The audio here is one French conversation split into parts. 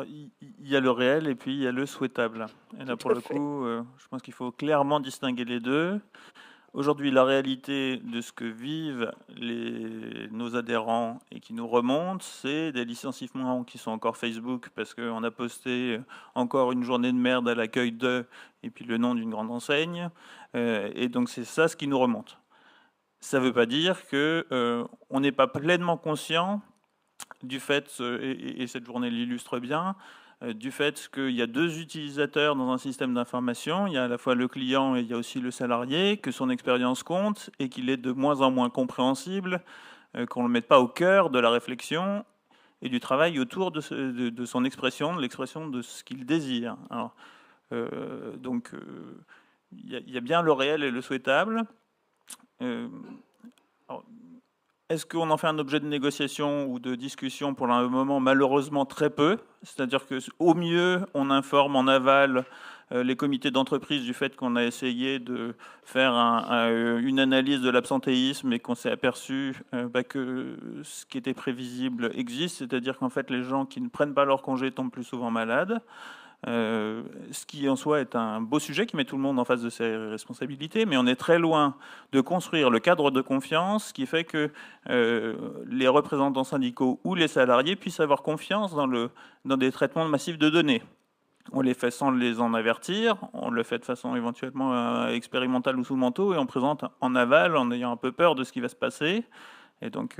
il y a le réel et puis il y a le souhaitable. Et là, pour Tout à le fait. coup, je pense qu'il faut clairement distinguer les deux. Aujourd'hui, la réalité de ce que vivent nos adhérents et qui nous remontent, c'est des licenciements qui sont encore Facebook parce qu'on a posté encore une journée de merde à l'accueil de, et puis le nom d'une grande enseigne. Et donc c'est ça ce qui nous remonte. Ça ne veut pas dire que on n'est pas pleinement conscient du fait, et cette journée l'illustre bien, du fait qu'il y a deux utilisateurs dans un système d'information, il y a à la fois le client et il y a aussi le salarié, que son expérience compte et qu'il est de moins en moins compréhensible, qu'on ne le mette pas au cœur de la réflexion et du travail autour de son expression, de l'expression de ce qu'il désire. Alors, donc, il y a bien le réel et le souhaitable. Euh, alors, est-ce qu'on en fait un objet de négociation ou de discussion? Pour le moment, malheureusement, très peu. C'est-à-dire qu'au mieux, on informe en aval les comités d'entreprise du fait qu'on a essayé de faire une analyse de l'absentéisme et qu'on s'est aperçu que ce qui était prévisible existe, c'est-à-dire qu'en fait, les gens qui ne prennent pas leur congé tombent plus souvent malades. Ce qui en soi est un beau sujet qui met tout le monde en face de ses responsabilités, mais on est très loin de construire le cadre de confiance qui fait que les représentants syndicaux ou les salariés puissent avoir confiance dans des traitements massifs de données. On les fait sans les en avertir, on le fait de façon éventuellement expérimentale ou sous manteau, et on présente en aval en ayant un peu peur de ce qui va se passer. Et donc,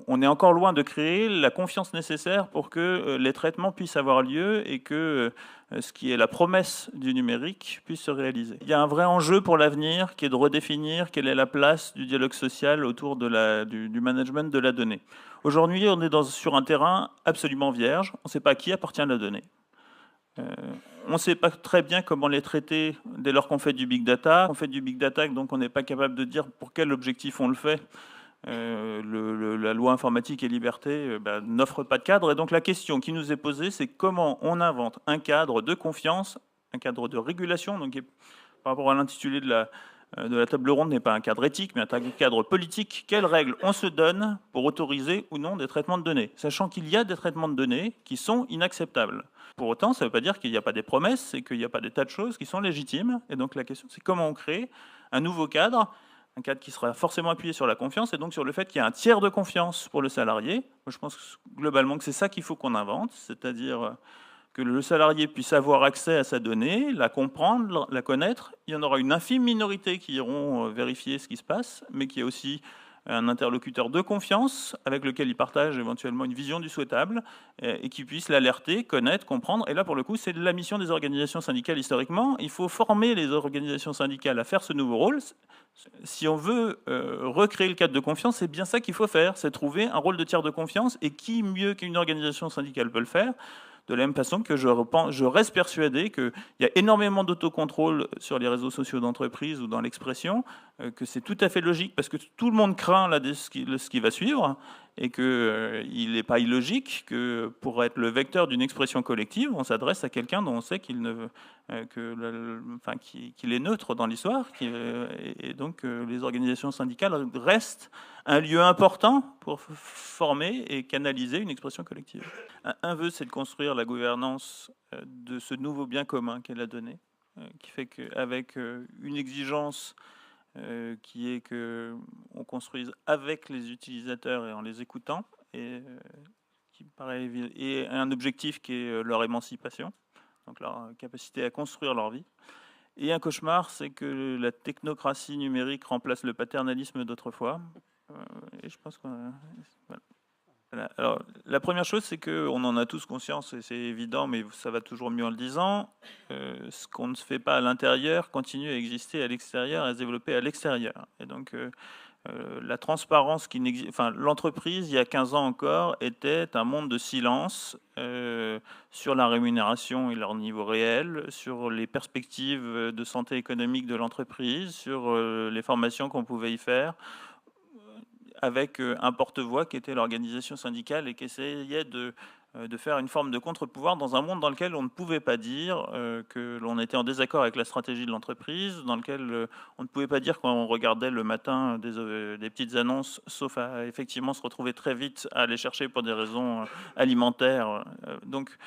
on est encore loin de créer la confiance nécessaire pour que les traitements puissent avoir lieu et que ce qui est la promesse du numérique puisse se réaliser. Il y a un vrai enjeu pour l'avenir qui est de redéfinir quelle est la place du dialogue social autour du management de la donnée. Aujourd'hui, on est sur un terrain absolument vierge. On ne sait pas à qui appartient la donnée. On ne sait pas très bien comment les traiter dès lors qu'on fait du big data. On fait du big data, donc on n'est pas capable de dire pour quel objectif on le fait. La loi informatique et liberté n'offre pas de cadre. Et donc la question qui nous est posée, c'est comment on invente un cadre de confiance, un cadre de régulation, donc par rapport à l'intitulé de la table ronde, n'est pas un cadre éthique, mais un cadre politique. Quelles règles on se donne pour autoriser ou non des traitements de données, sachant qu'il y a des traitements de données qui sont inacceptables. Pour autant, ça ne veut pas dire qu'il n'y a pas des promesses et qu'il n'y a pas des tas de choses qui sont légitimes. Et donc la question, c'est comment on crée un nouveau cadre, un cadre qui sera forcément appuyé sur la confiance et donc sur le fait qu'il y a un tiers de confiance pour le salarié. Moi, je pense globalement que c'est ça qu'il faut qu'on invente, c'est-à-dire que le salarié puisse avoir accès à sa donnée, la comprendre, la connaître. Il y en aura une infime minorité qui iront vérifier ce qui se passe, mais qui est aussi un interlocuteur de confiance avec lequel il partage éventuellement une vision du souhaitable et qui puisse l'alerter, connaître, comprendre. Et là, pour le coup, c'est la mission des organisations syndicales historiquement. Il faut former les organisations syndicales à faire ce nouveau rôle. Si on veut recréer le cadre de confiance, c'est bien ça qu'il faut faire, c'est trouver un rôle de tiers de confiance. Et qui mieux qu'une organisation syndicale peut le faire? De la même façon que je reste persuadé qu'il y a énormément d'autocontrôle sur les réseaux sociaux d'entreprise ou dans l'expression, que c'est tout à fait logique parce que tout le monde craint là, ce qui va suivre et qu'il n'est pas illogique que pour être le vecteur d'une expression collective, on s'adresse à quelqu'un dont on sait qu'il est neutre dans l'histoire, et donc les organisations syndicales restent un lieu important pour former et canaliser une expression collective. Un vœu, c'est de construire la gouvernance de ce nouveau bien commun qu'est la donnée, qui fait qu'avec une exigence qui est qu'on construise avec les utilisateurs et en les écoutant, qui paraît et un objectif qui est leur émancipation, donc leur capacité à construire leur vie. Et un cauchemar, c'est que la technocratie numérique remplace le paternalisme d'autrefois. Et je pense que voilà. Voilà. Alors, la première chose, c'est qu'on en a tous conscience, et c'est évident, mais ça va toujours mieux en le disant. Ce qu'on ne se fait pas à l'intérieur continue à exister à l'extérieur et à se développer à l'extérieur. Et donc, la transparence qui n'existe, enfin, l'entreprise, il y a 15 ans encore, était un monde de silence sur la rémunération et leur niveau réel, sur les perspectives de santé économique de l'entreprise, sur les formations qu'on pouvait y faire, avec un porte-voix qui était l'organisation syndicale et qui essayait de faire une forme de contre-pouvoir dans un monde dans lequel on ne pouvait pas dire que l'on était en désaccord avec la stratégie de l'entreprise, dans lequel on ne pouvait pas dire quand on regardait le matin des petites annonces, sauf à effectivement se retrouver très vite à aller chercher pour des raisons alimentaires. Donc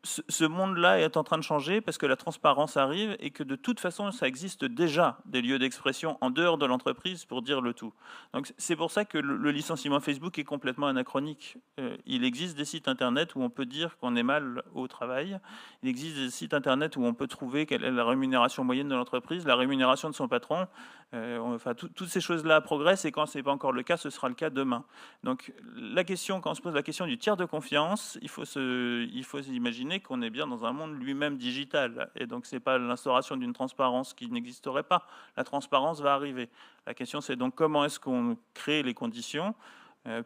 ce monde-là est en train de changer parce que la transparence arrive et que de toute façon, ça existe déjà des lieux d'expression en dehors de l'entreprise pour dire le tout. Donc c'est pour ça que le licenciement Facebook est complètement anachronique. Il existe des sites internet où on peut dire qu'on est mal au travail. Il existe des sites internet où on peut trouver quelle est la rémunération moyenne de l'entreprise, la rémunération de son patron. Enfin, toutes ces choses-là progressent et quand ce n'est pas encore le cas, ce sera le cas demain. Donc la question, quand on se pose la question du tiers de confiance, il faut s'imaginer qu'on est bien dans un monde lui-même digital. Et donc ce n'est pas l'instauration d'une transparence qui n'existerait pas. La transparence va arriver. La question c'est donc comment est-ce qu'on crée les conditions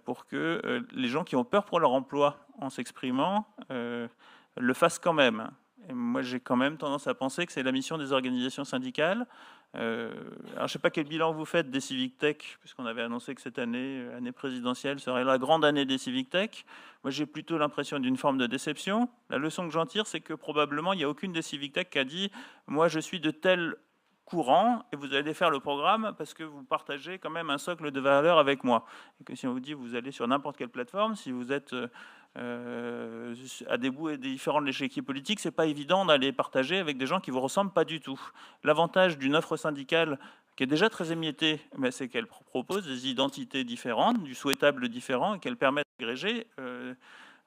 pour que les gens qui ont peur pour leur emploi en s'exprimant le fassent quand même. Et moi, j'ai quand même tendance à penser que c'est la mission des organisations syndicales. Alors, je ne sais pas quel bilan vous faites des Civic Tech, puisqu'on avait annoncé que cette année, année présidentielle, serait la grande année des Civic Tech. Moi, j'ai plutôt l'impression d'une forme de déception. La leçon que j'en tire, c'est que probablement, il n'y a aucune des Civic Tech qui a dit « moi, je suis de tel courant et vous allez faire le programme parce que vous partagez quand même un socle de valeurs avec moi. » Et que si on vous dit vous allez sur n'importe quelle plateforme, si vous êtes à des bouts et différents de l'échiquier politique, c'est pas évident d'aller partager avec des gens qui vous ressemblent pas du tout. L'avantage d'une offre syndicale qui est déjà très émiettée, c'est qu'elle propose des identités différentes, du souhaitable différent, et qu'elle permet d'agréger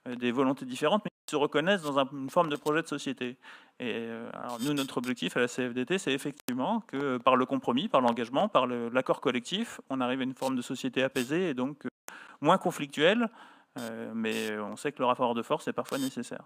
des volontés différentes, mais qui se reconnaissent dans une forme de projet de société. Et alors nous, notre objectif à la CFDT, c'est effectivement que par le compromis, par l'engagement, par l'accord collectif, on arrive à une forme de société apaisée et donc moins conflictuelle, mais on sait que le rapport de force est parfois nécessaire.